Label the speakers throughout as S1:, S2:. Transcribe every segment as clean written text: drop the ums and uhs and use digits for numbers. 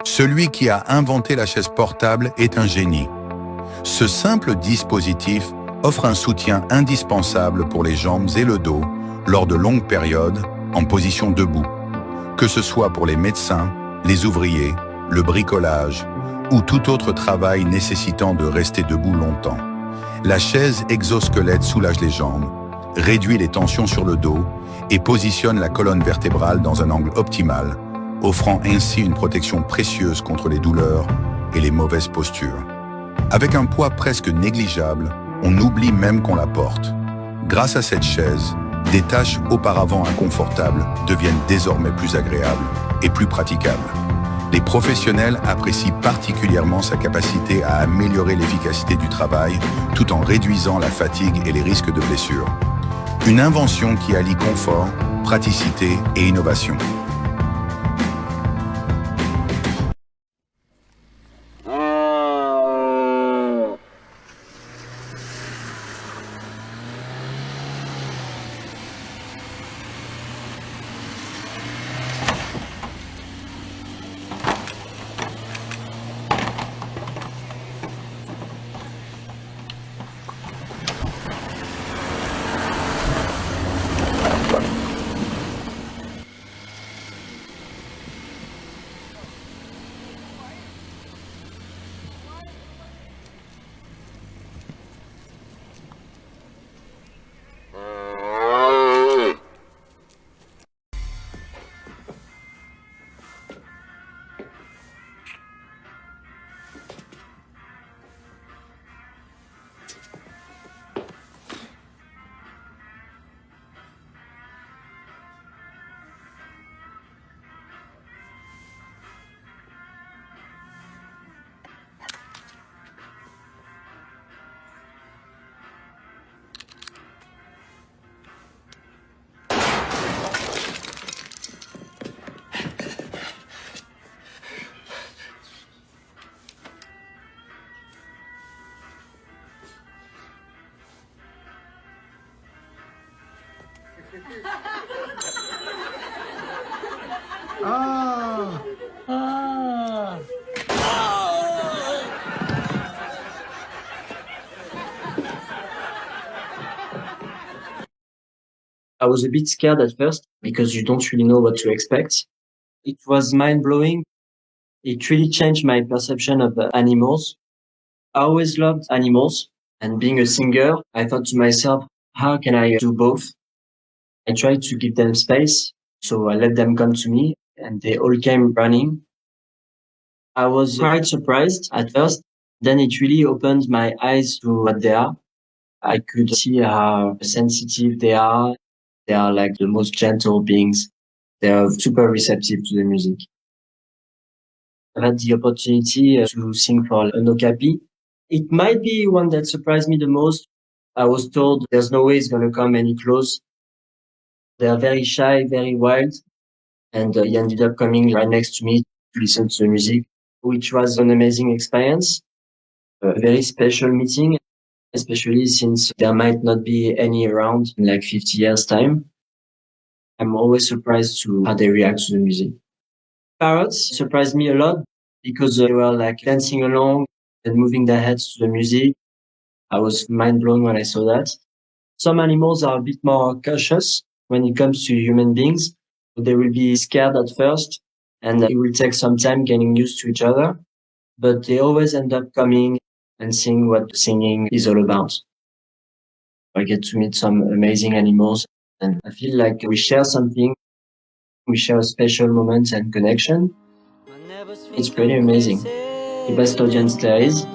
S1: Celui qui a inventé la chaise portable est un génie. Ce simple dispositif offre un soutien indispensable pour les jambes et le dos lors de longues périodes en position debout, que ce soit pour les médecins, les ouvriers, le bricolage ou tout autre travail nécessitant de rester debout longtemps. La chaise exosquelette soulage les jambes, réduit les tensions sur le dos et positionne la colonne vertébrale dans un angle optimal, offrant ainsi une protection précieuse contre les douleurs et les mauvaises postures. Avec un poids presque négligeable, on oublie même qu'on la porte. Grâce à cette chaise, des tâches auparavant inconfortables deviennent désormais plus agréables et plus praticables. Les professionnels apprécient particulièrement sa capacité à améliorer l'efficacité du travail tout en réduisant la fatigue et les risques de blessures. Une invention qui allie confort, praticité et innovation.
S2: Ah! Ah!
S3: I was a bit scared at first because you don't really know what to expect. It was mind-blowing. It really changed my perception of animals. I always loved animals, and being a singer, I thought to myself, how can I do both? I tried to give them space, so I let them come to me, and they all came running. I was quite surprised at first. Then it really opened my eyes to what they are. I could see how sensitive they are. They are like the most gentle beings. They are super receptive to the music. I've had the opportunity to sing for an okapi. It might be one that surprised me the most. I was told there's no way it's going to come any close. They are very shy, very wild. And he ended up coming right next to me to listen to the music, which was an amazing experience. A very special meeting, especially since there might not be any around in like 50 years' time. I'm always surprised to how they react to the music. Parrots surprised me a lot because they were like dancing along and moving their heads to the music. I was mind blown when I saw that. Some animals are a bit more cautious when it comes to human beings. They will be scared at first and it will take some time getting used to each other, but they always end up coming and seeing what singing is all about. I get to meet some amazing animals and I feel like we share something. We share a special moment and connection. It's pretty amazing. The best audience there is.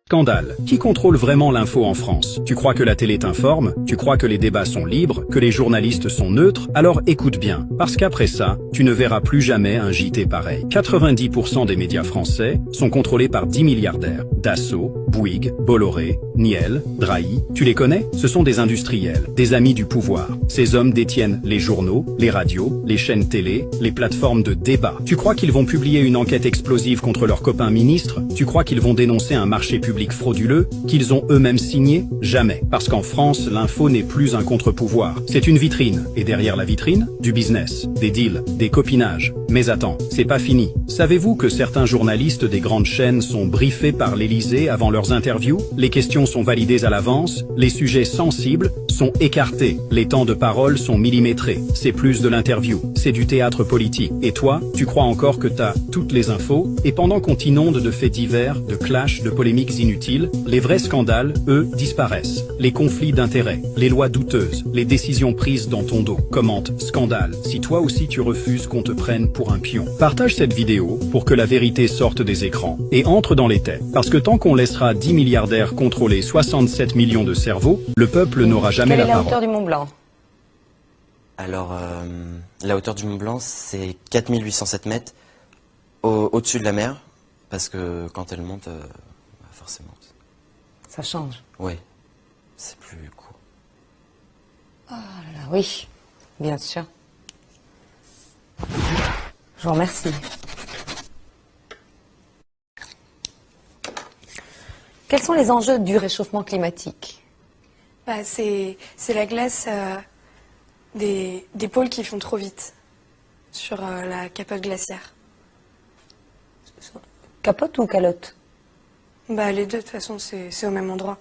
S4: Scandale. Qui contrôle vraiment l'info en France? Tu crois que la télé t'informe? Tu crois que les débats sont libres? Que les journalistes sont neutres? Alors écoute bien, parce qu'après ça, tu ne verras plus jamais un JT pareil. 90% des médias français sont contrôlés par 10 milliardaires. Dassault, Bouygues, Bolloré, Niel, Drahi, tu les connais? Ce sont des industriels, des amis du pouvoir. Ces hommes détiennent les journaux, les radios, les chaînes télé, les plateformes de débat. Tu crois qu'ils vont publier une enquête explosive contre leurs copains ministres? Tu crois qu'ils vont dénoncer un marché public frauduleux qu'ils ont eux-mêmes signé? Jamais. Parce qu'en France, l'info n'est plus un contre-pouvoir. C'est une vitrine. Et derrière la vitrine, du business, des deals, des copinages. Mais attends, c'est pas fini. Savez-vous que certains journalistes des grandes chaînes sont briefés par l'Élysée avant leurs interviews? Les questions sont validées à l'avance, les sujets sensibles sont écartés, les temps de parole sont millimétrés. C'est plus de l'interview, c'est du théâtre politique. Et toi, tu crois encore que t'as toutes les infos? Et pendant qu'on t'inonde de faits divers, de clashs, de polémiques inutiles, les vrais scandales, eux, disparaissent. Les conflits d'intérêts, les lois douteuses, les décisions prises dans ton dos. Commente scandale si toi aussi tu refuses qu'on te prenne pour un pion. Partage cette vidéo pour que la vérité sorte des écrans et entre dans les têtes. Parce que tant qu'on laissera 10 milliardaires contrôler 67 millions de cerveaux, le peuple n'aura jamais la parole.
S5: Quelle est la hauteur du Mont Blanc?
S6: Alors, la hauteur du Mont Blanc, c'est 4807 mètres au-dessus de la mer, parce que quand elle monte, forcément.
S5: Ça change.
S6: Oui, c'est plus court.
S5: Oh là là, oui, bien sûr. Je vous remercie. Quels sont les enjeux du réchauffement climatique?
S7: Bah, c'est la glace des pôles qui font trop vite sur la capote glaciaire.
S5: Capote ou calotte?
S7: Bah, les deux, de toute façon, c'est au même endroit.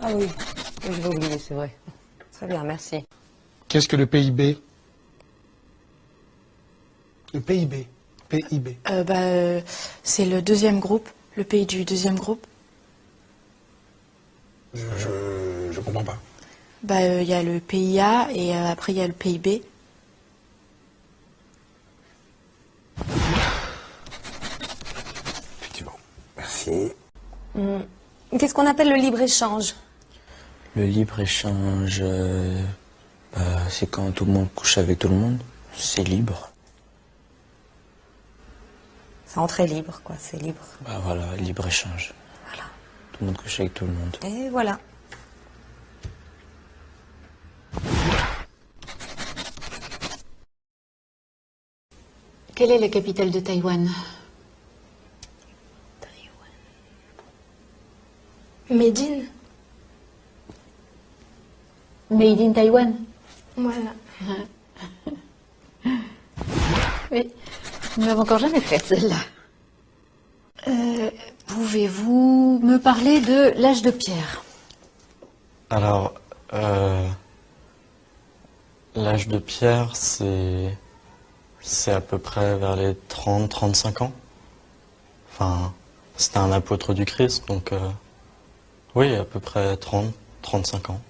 S5: Ah oui, je vais oublier, c'est vrai. Très bien, merci.
S2: Qu'est-ce que le PIB? Le PIB. PIB.
S7: C'est le deuxième groupe, le pays du deuxième groupe.
S2: Je comprends pas.
S7: Bah, il y a le PIA et après il y a le PIB.
S2: Effectivement. Merci.
S5: Qu'est-ce qu'on appelle le libre-échange?
S6: Le libre-échange, c'est quand tout le monde couche avec tout le monde. C'est libre.
S5: C'est entrée libre, quoi, c'est libre.
S6: Bah voilà, libre-échange.
S5: Voilà.
S6: Tout le monde couche avec tout le monde.
S5: Et voilà.
S8: Quelle est la capitale de Taïwan?
S7: Médine.
S8: Made in Taïwan.
S7: Voilà.
S8: Oui, nous l'avons encore jamais faite celle-là. Pouvez-vous me parler de l'âge de pierre?
S6: Alors, l'âge de pierre, c'est à peu près vers les 30-35 ans. Enfin, c'était un apôtre du Christ, donc oui, à peu près 30-35 ans.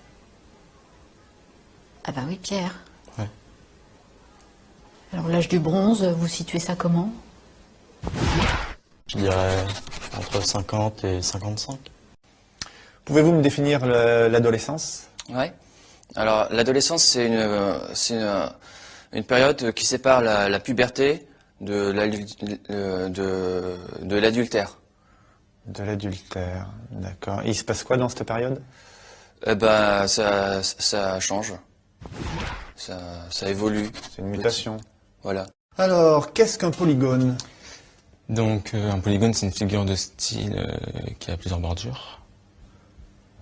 S8: Ah bah oui, pierre.
S6: Ouais.
S8: Alors l'âge du bronze, vous situez ça comment?
S6: Je dirais entre 50 et 55.
S9: Pouvez-vous me définir l'adolescence?
S10: Ouais. Alors l'adolescence, c'est une période qui sépare la puberté de l'adultère.
S9: De l'adultère, d'accord. Et il se passe quoi dans cette période?
S10: Eh ben, ça change. Ça évolue.
S9: C'est une mutation.
S10: Voilà.
S9: Alors, qu'est-ce qu'un polygone?
S11: Donc, un polygone, c'est une figure de style qui a plusieurs bordures.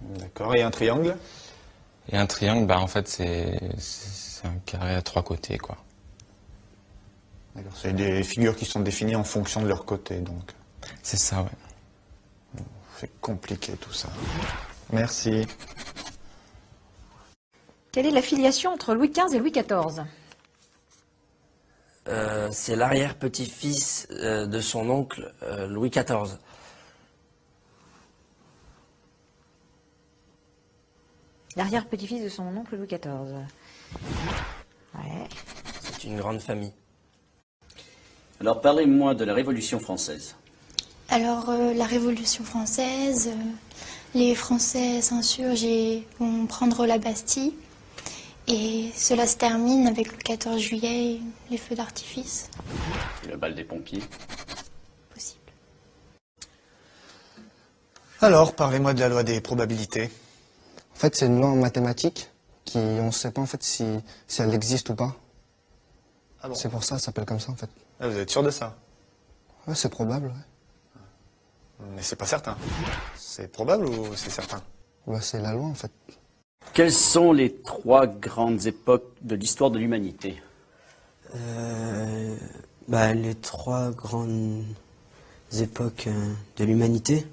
S9: D'accord. Et un triangle?
S11: Et un triangle, bah en fait, c'est un carré à 3 côtés, quoi.
S9: D'accord. C'est des figures qui sont définies en fonction de leur côté, donc.
S11: C'est ça, ouais.
S9: C'est compliqué tout ça. Merci.
S12: Quelle est la filiation entre Louis XV et Louis XIV?
S13: C'est l'arrière-petit-fils de son oncle Louis XIV.
S12: L'arrière-petit-fils de son oncle Louis XIV. Ouais.
S13: C'est une grande famille.
S14: Alors parlez-moi de la Révolution française.
S15: Alors la Révolution française, les Français s'insurgent et vont prendre la Bastille. Et cela se termine avec le 14 juillet, les feux d'artifice.
S14: Le bal des pompiers.
S15: Possible.
S9: Alors, parlez-moi de la loi des probabilités.
S16: En fait, c'est une loi en mathématiques qui, on ne sait pas en fait si elle existe ou pas.
S9: Ah bon?
S16: C'est pour ça, ça s'appelle comme ça en fait.
S9: Ah, vous êtes sûr de ça?
S16: Ouais, c'est probable, ouais.
S9: Mais c'est pas certain. C'est probable ou c'est certain?
S16: Bah, c'est la loi en fait.
S14: Quelles sont les 3 grandes époques de l'histoire de l'humanité?
S17: Les 3 grandes époques de l'humanité,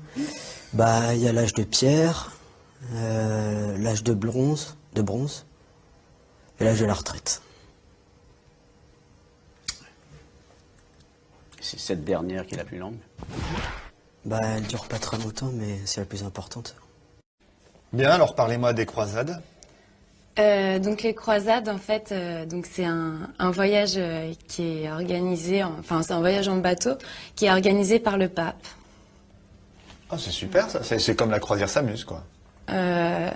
S17: il y a l'âge de pierre, l'âge de bronze et l'âge de la retraite.
S14: C'est cette dernière qui est la plus longue.
S17: Elle dure pas très longtemps, mais c'est la plus importante.
S9: Bien, alors parlez-moi des croisades.
S18: Donc les croisades, en fait, donc c'est un voyage qui est organisé, c'est un voyage en bateau qui est organisé par le pape.
S9: Ah, c'est super ça, c'est comme la croisière s'amuse quoi.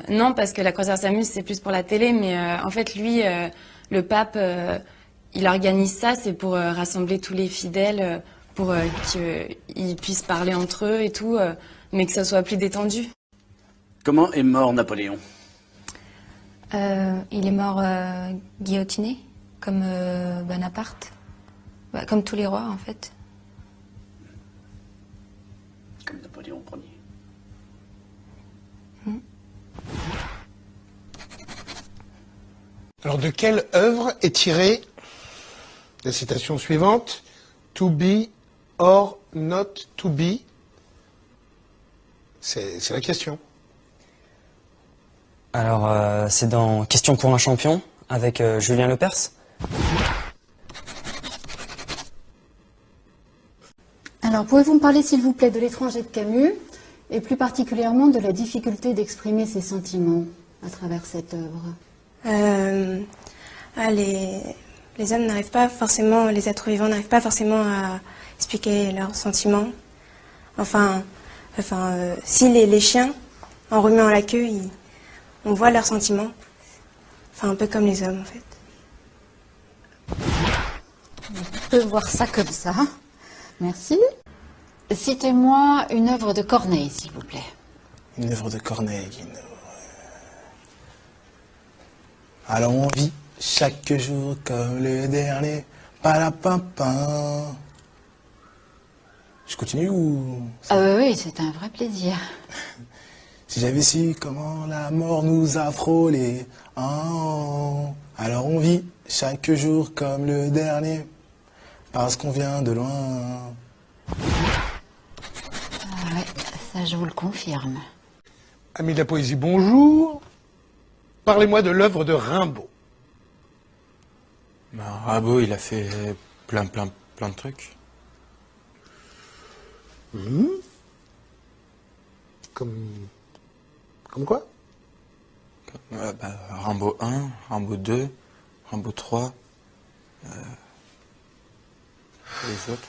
S18: Non, parce que la croisière s'amuse, c'est plus pour la télé, mais en fait, lui, le pape, il organise ça, c'est pour rassembler tous les fidèles, pour qu'ils puissent parler entre eux et tout, mais que ça soit plus détendu.
S14: Comment est mort Napoléon?
S5: Il est mort guillotiné, comme Bonaparte. Comme tous les rois, en fait.
S14: Comme Napoléon Ier.
S2: Alors, de quelle œuvre est tirée la citation suivante? To be or not to be? C'est la question.
S17: Alors, c'est dans Question pour un champion, avec Julien Lepers.
S8: Alors, pouvez-vous me parler, s'il vous plaît, de L'étranger de Camus, et plus particulièrement de la difficulté d'exprimer ses sentiments à travers cette œuvre?
S7: Les hommes n'arrivent pas forcément, les êtres vivants n'arrivent pas forcément à expliquer leurs sentiments. Si les chiens, en remuant la queue, on voit leurs sentiments. Un peu comme les hommes, en fait.
S8: On peut voir ça comme ça. Merci. Citez-moi une œuvre de Corneille, s'il vous plaît.
S19: Une œuvre de Corneille. Alors on vit chaque jour comme le dernier. Palapapin. Je continue ou...
S8: Oui, c'est un vrai plaisir.
S19: Si j'avais su comment la mort nous a frôlés, alors on vit chaque jour comme le dernier, parce qu'on vient de loin.
S8: Ouais, ça je vous le confirme.
S2: Amis de la poésie, bonjour. Parlez-moi de l'œuvre de Rimbaud.
S11: Rimbaud, il a fait plein de trucs.
S2: Comme quoi?
S11: Rimbaud 1, Rimbaud 2, Rimbaud 3, les autres.